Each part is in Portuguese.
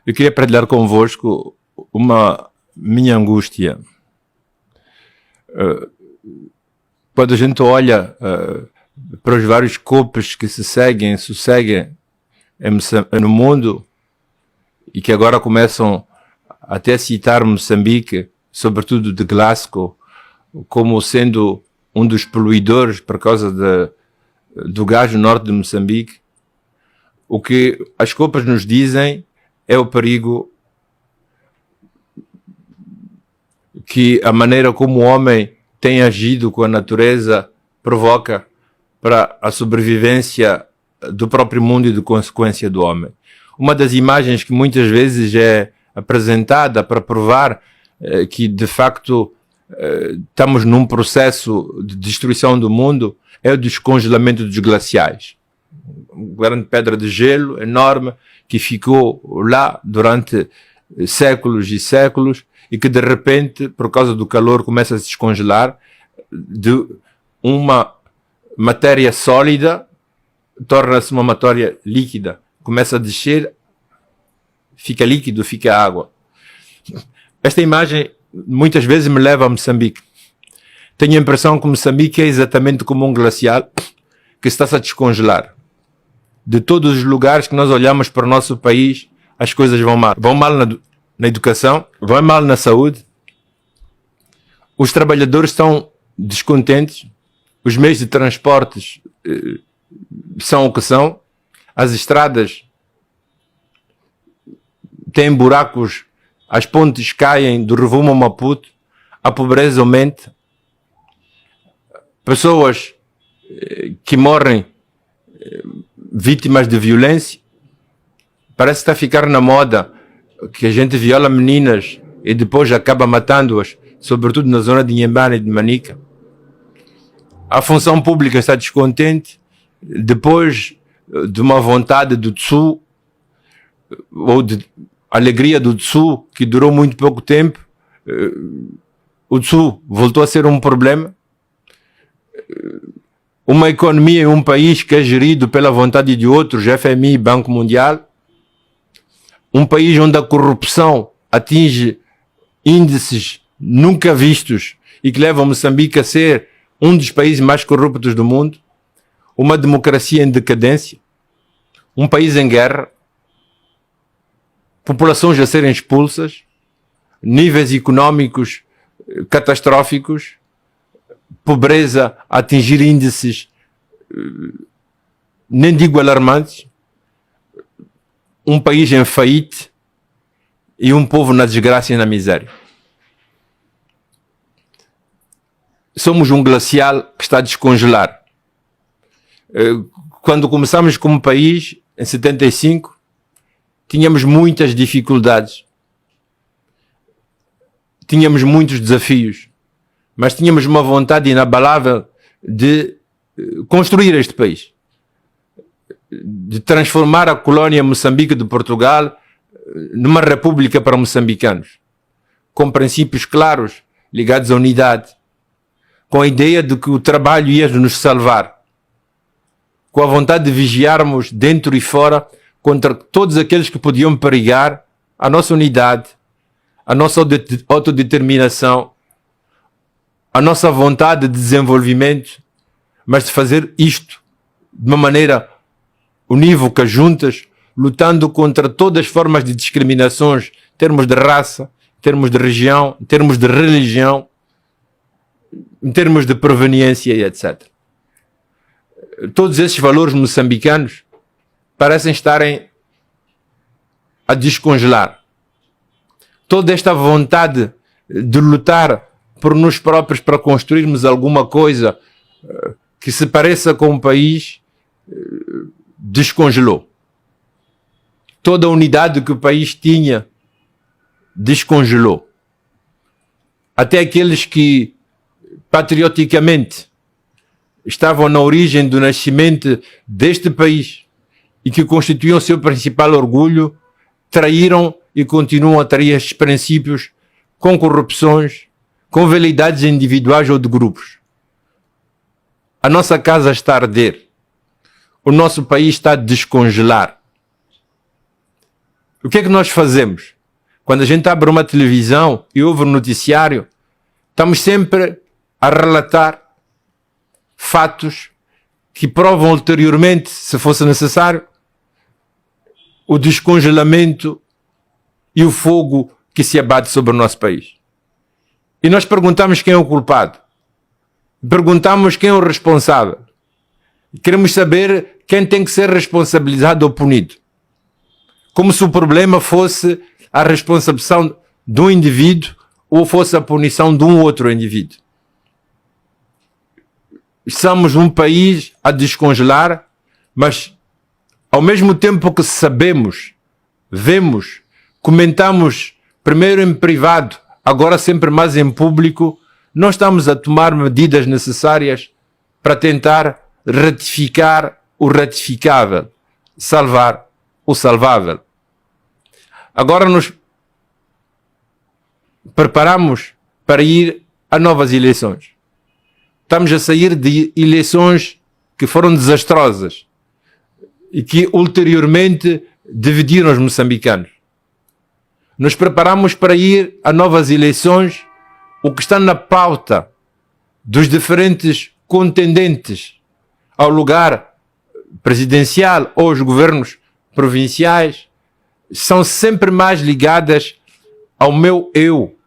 Eu queria partilhar convosco uma minha angústia. Quando a gente olha para os vários copos que se susseguem no mundo e que agora começam até a citar Moçambique, sobretudo de Glasgow, como sendo um dos poluidores por causa do gás no norte de Moçambique, o que as copas nos dizem é o perigo que a maneira como o homem tem agido com a natureza provoca para a sobrevivência do próprio mundo e de consequência do homem. Uma das imagens que muitas vezes é apresentada para provar que de facto estamos num processo de destruição do mundo é o descongelamento dos glaciais. Uma grande pedra de gelo enorme que ficou lá durante séculos e séculos e que de repente, por causa do calor, começa a se descongelar de uma matéria sólida, torna-se uma matéria líquida, começa a descer, fica líquido, fica água. Esta imagem muitas vezes me leva a Moçambique. Tenho a impressão que Moçambique é exatamente como um glacial que está-se a descongelar. De todos os lugares que nós olhamos para o nosso país, as coisas vão mal. Vão mal na educação, vão mal na saúde, os trabalhadores estão descontentes, os meios de transportes são o que são, as estradas têm buracos, as pontes caem do Rovuma ao Maputo, a pobreza aumenta, pessoas que morrem vítimas de violência. Parece que está a ficar na moda que a gente viola meninas e depois acaba matando-as, sobretudo na zona de Inhambane e de Manica. A função pública está descontente depois de uma vontade do Tsu ou de alegria do Tsu que durou muito pouco tempo. O Tsu voltou a ser um problema. Uma economia em um país que é gerido pela vontade de outros, FMI e Banco Mundial. Um país onde a corrupção atinge índices nunca vistos e que leva Moçambique a ser um dos países mais corruptos do mundo. Uma democracia em decadência. Um país em guerra. Populações a serem expulsas. Níveis económicos catastróficos. Pobreza a atingir índices nem digo alarmantes. Um país em falhita e um povo na desgraça e na miséria. Somos um glacial que está a descongelar. Quando começamos como país, em 75, tínhamos muitas dificuldades. Tínhamos muitos desafios. Mas tínhamos uma vontade inabalável de construir este país. De transformar a colónia Moçambique de Portugal numa república para moçambicanos, com princípios claros, ligados à unidade, com a ideia de que o trabalho ia nos salvar, com a vontade de vigiarmos dentro e fora contra todos aqueles que podiam perigar a nossa unidade, a nossa autodeterminação, a nossa vontade de desenvolvimento, mas de fazer isto de uma maneira unívoca, juntas, lutando contra todas as formas de discriminações, em termos de raça, em termos de região, em termos de religião, em termos de proveniência e etc. Todos esses valores moçambicanos parecem estarem a descongelar. Toda esta vontade de lutar por nós próprios para construirmos alguma coisa que se pareça com o país descongelou. Toda a unidade que o país tinha descongelou. Até aqueles que patrioticamente estavam na origem do nascimento deste país e que constituíam seu principal orgulho, traíram e continuam a trair estes princípios com corrupções, com veleidades individuais ou de grupos. A nossa casa está a arder. O nosso país está a descongelar. O que é que nós fazemos? Quando a gente abre uma televisão e ouve um noticiário, estamos sempre a relatar fatos que provam ulteriormente, se fosse necessário, o descongelamento e o fogo que se abate sobre o nosso país. E nós perguntamos quem é o culpado. Perguntamos quem é o responsável. Queremos saber quem tem que ser responsabilizado ou punido. Como se o problema fosse a responsabilização de um indivíduo ou fosse a punição de um outro indivíduo. Somos um país a descongelar, mas ao mesmo tempo que sabemos, vemos, comentamos primeiro em privado, agora sempre mais em público, nós estamos a tomar medidas necessárias para tentar ratificar o ratificável, salvar o salvável. Agora nos preparamos para ir a novas eleições. Estamos a sair de eleições que foram desastrosas e que ulteriormente dividiram os moçambicanos. Nos preparamos para ir a novas eleições. O que está na pauta dos diferentes contendentes ao lugar presidencial ou os governos provinciais são sempre mais ligadas ao meu eu,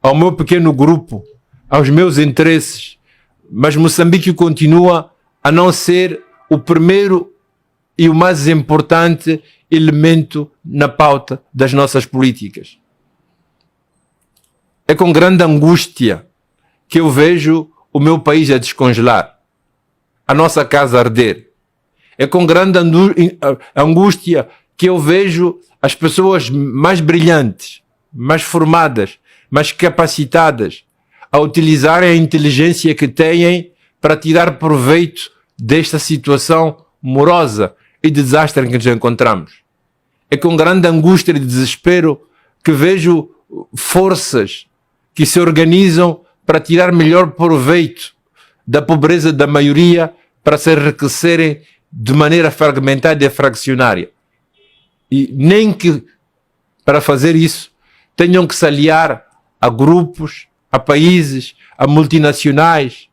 ao meu pequeno grupo, aos meus interesses. Mas Moçambique continua a não ser o primeiro e o mais importante elemento na pauta das nossas políticas. É com grande angústia que eu vejo o meu país a descongelar, a nossa casa a arder. É com grande angústia que eu vejo as pessoas mais brilhantes, mais formadas, mais capacitadas a utilizarem a inteligência que têm para tirar proveito desta situação morosa e de desastre em que nos encontramos. É com grande angústia e desespero que vejo forças que se organizam para tirar melhor proveito da pobreza da maioria para se enriquecerem de maneira fragmentada e fraccionária. E nem que para fazer isso tenham que se aliar a grupos, a países, a multinacionais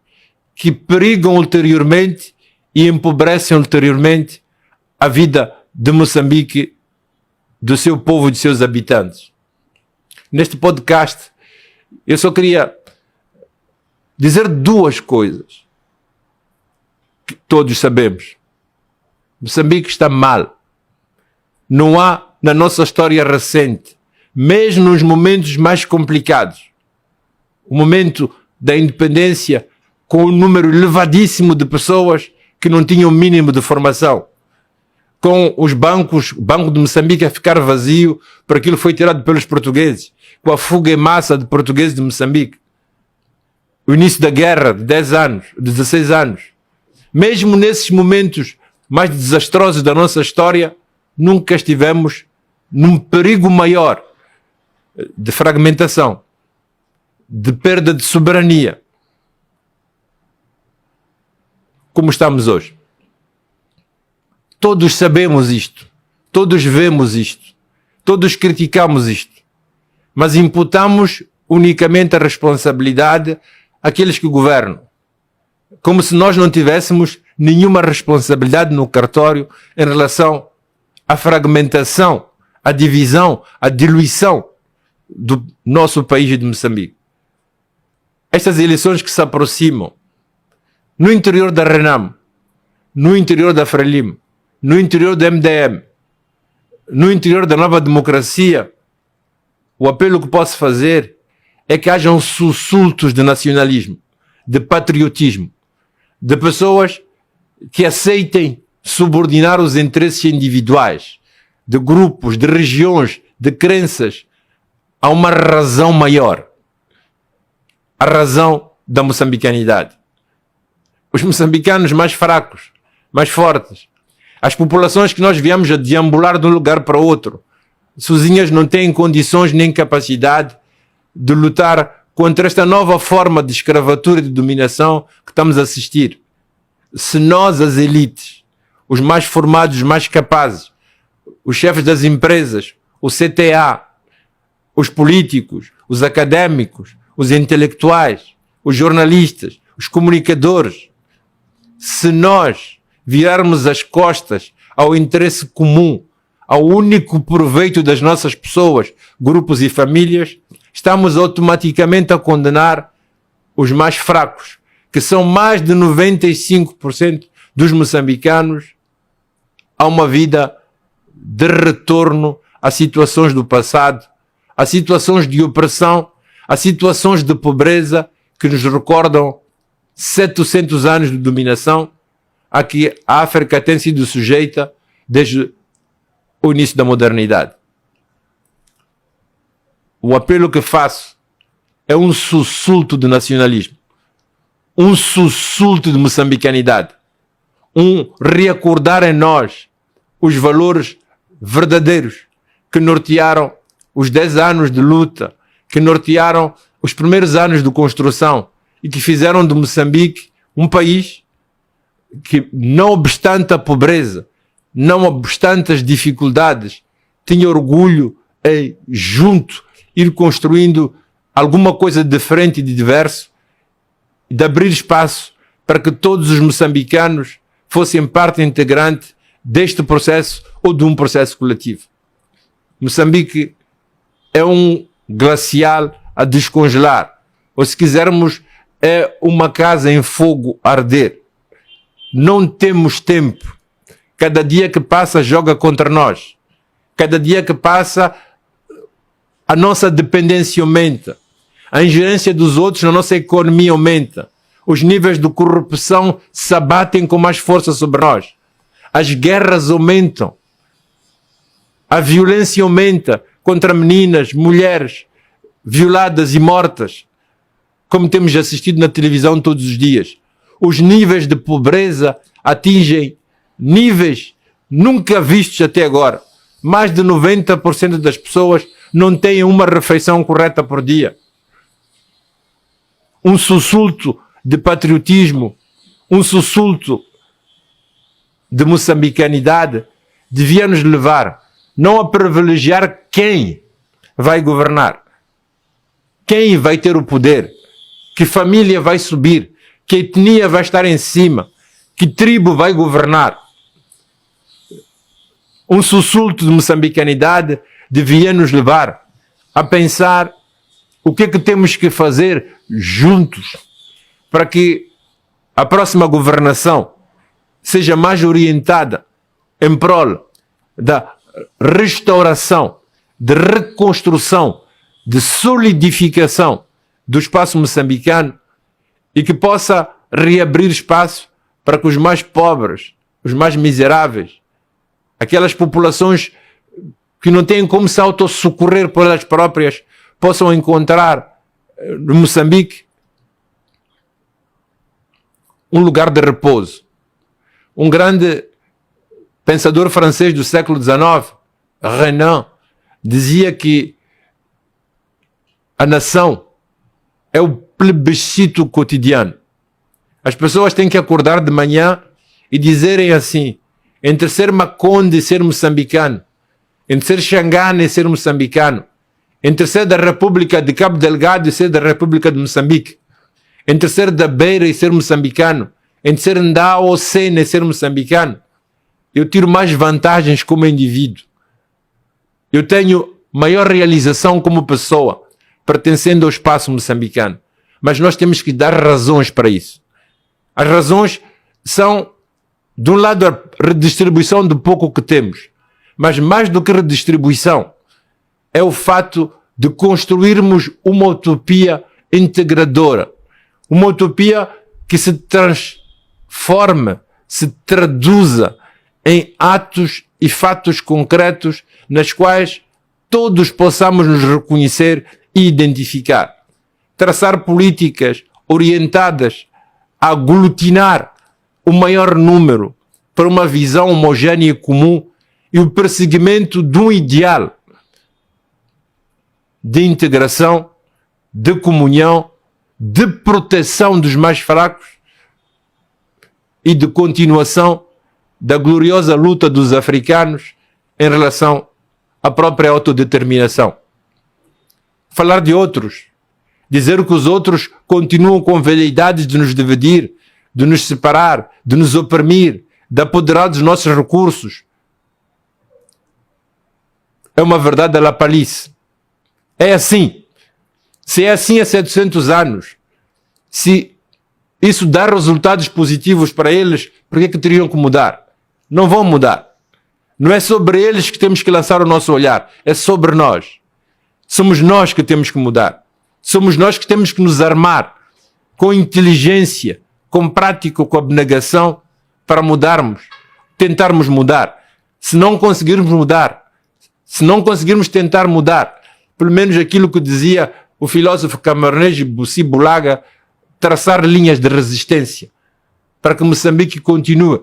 que perigam ulteriormente e empobrecem ulteriormente a vida de Moçambique, do seu povo e de seus habitantes. Neste podcast, eu só queria dizer duas coisas que todos sabemos. Moçambique está mal. Não há, na nossa história recente, mesmo nos momentos mais complicados, o momento da independência, com um número elevadíssimo de pessoas que não tinham o mínimo de formação, com os bancos, o Banco de Moçambique a ficar vazio, por aquilo foi tirado pelos portugueses, com a fuga em massa de portugueses de Moçambique, o início da guerra de 10 anos, de 16 anos. Mesmo nesses momentos mais desastrosos da nossa história, nunca estivemos num perigo maior de fragmentação, de perda de soberania, como estamos hoje. Todos sabemos isto, todos vemos isto, todos criticamos isto, mas imputamos unicamente a responsabilidade àqueles que governam, como se nós não tivéssemos nenhuma responsabilidade no cartório em relação à fragmentação, à divisão, à diluição do nosso país de Moçambique. Estas eleições que se aproximam, no interior da RENAM, no interior da Frelimo, no interior do MDM, no interior da Nova Democracia, o apelo que posso fazer é que hajam sussultos de nacionalismo, de patriotismo, de pessoas que aceitem subordinar os interesses individuais, de grupos, de regiões, de crenças, a uma razão maior, a razão da moçambicanidade. Os moçambicanos mais fracos, mais fortes, as populações que nós viemos a deambular de um lugar para outro, sozinhas não têm condições nem capacidade de lutar contra esta nova forma de escravatura e de dominação que estamos a assistir. Se nós, as elites, os mais formados, os mais capazes, os chefes das empresas, o CTA, os políticos, os académicos, os intelectuais, os jornalistas, os comunicadores, se nós virarmos as costas ao interesse comum, ao único proveito das nossas pessoas, grupos e famílias, estamos automaticamente a condenar os mais fracos, que são mais de 95% dos moçambicanos, a uma vida de retorno a situações do passado, a situações de opressão, a situações de pobreza que nos recordam 700 anos de dominação a que a África tem sido sujeita desde o início da modernidade. O apelo que faço é um sussulto de nacionalismo, um sussulto de moçambicanidade, um reacordar em nós os valores verdadeiros que nortearam os 10 anos de luta, que nortearam os primeiros anos de construção e que fizeram de Moçambique um país que, não obstante a pobreza, não obstante as dificuldades, tinha orgulho em, junto, ir construindo alguma coisa diferente e de diverso, de abrir espaço para que todos os moçambicanos fossem parte integrante deste processo ou de um processo coletivo. Moçambique é um glacial a descongelar, ou se quisermos, é uma casa em fogo a arder. Não temos tempo. Cada dia que passa joga contra nós. Cada dia que passa a nossa dependência aumenta. A ingerência dos outros na nossa economia aumenta. Os níveis de corrupção se abatem com mais força sobre nós. As guerras aumentam. A violência aumenta contra meninas, mulheres violadas e mortas, como temos assistido na televisão todos os dias. Os níveis de pobreza atingem níveis nunca vistos até agora. Mais de 90% das pessoas não têm uma refeição correta por dia. Um sussulto de patriotismo, um sussulto de moçambicanidade devia nos levar não a privilegiar quem vai governar, quem vai ter o poder, que família vai subir, que etnia vai estar em cima, que tribo vai governar. Um sussulto de moçambicanidade devia nos levar a pensar o que é que temos que fazer juntos para que a próxima governação seja mais orientada em prol da restauração, de reconstrução, de solidificação do espaço moçambicano e que possa reabrir espaço para que os mais pobres, os mais miseráveis, aquelas populações que não têm como se autossocorrer por elas próprias, possam encontrar no Moçambique um lugar de repouso. Um grande pensador francês do século XIX, Renan, dizia que a nação é o plebiscito cotidiano. As pessoas têm que acordar de manhã e dizerem assim, entre ser Maconde e ser moçambicano, entre ser Xangana e ser moçambicano, entre ser da República de Cabo Delgado e ser da República de Moçambique, entre ser da Beira e ser moçambicano, entre ser Ndao ou Sena e ser moçambicano, eu tiro mais vantagens como indivíduo. Eu tenho maior realização como pessoa, pertencendo ao espaço moçambicano. Mas nós temos que dar razões para isso. As razões são, de um lado, a redistribuição do pouco que temos, mas mais do que redistribuição, é o fato de construirmos uma utopia integradora, uma utopia que se transforme, se traduza em atos e fatos concretos nas quais todos possamos nos reconhecer e identificar. Traçar políticas orientadas a aglutinar o maior número para uma visão homogénea e comum e o perseguimento de um ideal de integração, de comunhão, de proteção dos mais fracos e de continuação da gloriosa luta dos africanos em relação a própria autodeterminação. Falar de outros, dizer que os outros continuam com velheidades de nos dividir, de nos separar, de nos oprimir, de apoderar dos nossos recursos. É uma verdade da lapalice. É assim. Se é assim há 700 anos, se isso dá resultados positivos para eles, por que teriam que mudar? Não vão mudar. Não é sobre eles que temos que lançar o nosso olhar, é sobre nós. Somos nós que temos que mudar. Somos nós que temos que nos armar com inteligência, com prática, com abnegação para mudarmos, tentarmos mudar. Se não conseguirmos mudar, se não conseguirmos tentar mudar, pelo menos aquilo que dizia o filósofo camarnês Bussi Bulaga, traçar linhas de resistência para que Moçambique continue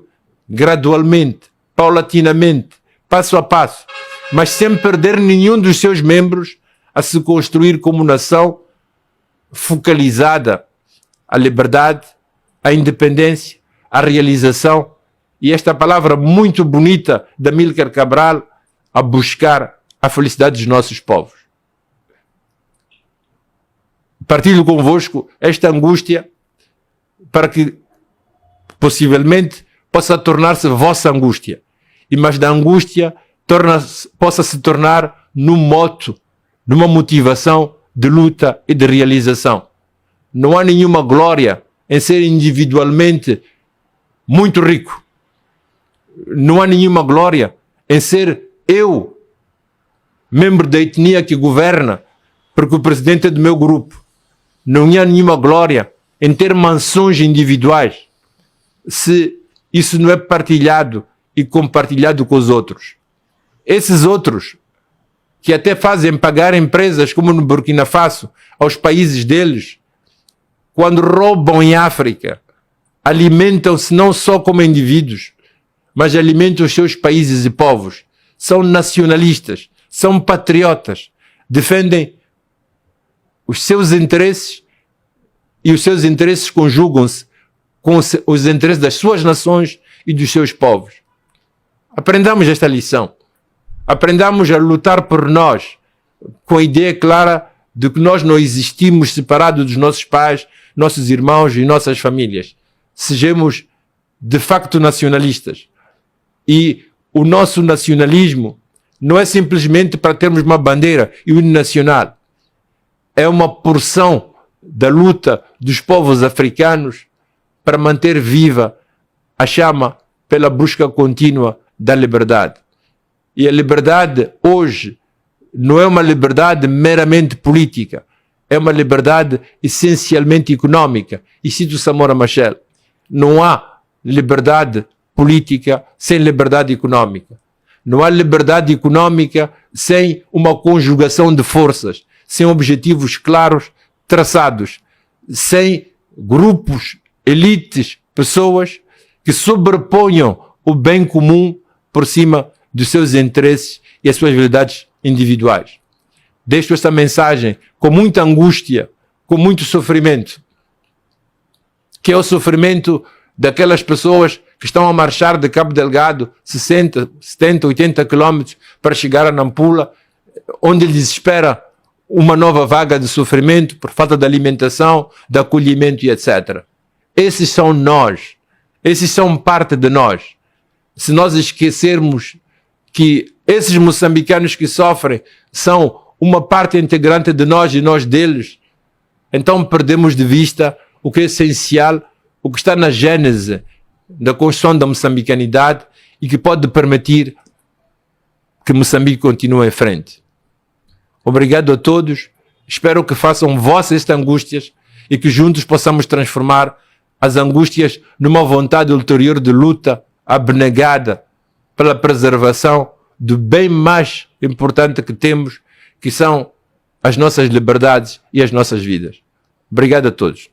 gradualmente, paulatinamente, passo a passo, mas sem perder nenhum dos seus membros a se construir como nação focalizada à liberdade, à independência, à realização e esta palavra muito bonita de Amílcar Cabral, a buscar a felicidade dos nossos povos. Partilho convosco esta angústia para que possivelmente possa tornar-se vossa angústia. E mas da angústia possa se tornar num moto, numa motivação de luta e de realização. Não há nenhuma glória em ser individualmente muito rico. Não há nenhuma glória em ser eu, membro da etnia que governa, porque o presidente é do meu grupo. Não há nenhuma glória em ter mansões individuais, se isso não é partilhado e compartilhado com os outros. Esses outros, que até fazem pagar empresas como no Burkina Faso, aos países deles, quando roubam em África, alimentam-se não só como indivíduos, mas alimentam os seus países e povos. São nacionalistas, são patriotas, defendem os seus interesses e os seus interesses conjugam-se com os interesses das suas nações e dos seus povos. Aprendamos esta lição. Aprendamos a lutar por nós, com a ideia clara de que nós não existimos separados dos nossos pais, nossos irmãos e nossas famílias. Sejamos de facto nacionalistas. E o nosso nacionalismo não é simplesmente para termos uma bandeira e um hino nacional. É uma porção da luta dos povos africanos para manter viva a chama pela busca contínua da liberdade. E a liberdade hoje não é uma liberdade meramente política, é uma liberdade essencialmente econômica. E cito Samora Machel, não há liberdade política sem liberdade econômica. Não há liberdade econômica sem uma conjugação de forças, sem objetivos claros, traçados, sem grupos, elites, pessoas que sobreponham o bem comum por cima dos seus interesses e as suas verdades individuais. Deixo esta mensagem com muita angústia, com muito sofrimento, que é o sofrimento daquelas pessoas que estão a marchar de Cabo Delgado 60, 70, 80 quilômetros para chegar a Nampula, onde lhes espera uma nova vaga de sofrimento por falta de alimentação, de acolhimento e etc. Esses são nós. Esses são parte de nós. Se nós esquecermos que esses moçambicanos que sofrem são uma parte integrante de nós e nós deles, então perdemos de vista o que é essencial, o que está na gênese da construção da moçambicanidade e que pode permitir que Moçambique continue em frente. Obrigado a todos, espero que façam vossas estas angústias e que juntos possamos transformar as angústias numa vontade ulterior de luta abnegada pela preservação do bem mais importante que temos, que são as nossas liberdades e as nossas vidas. Obrigado a todos.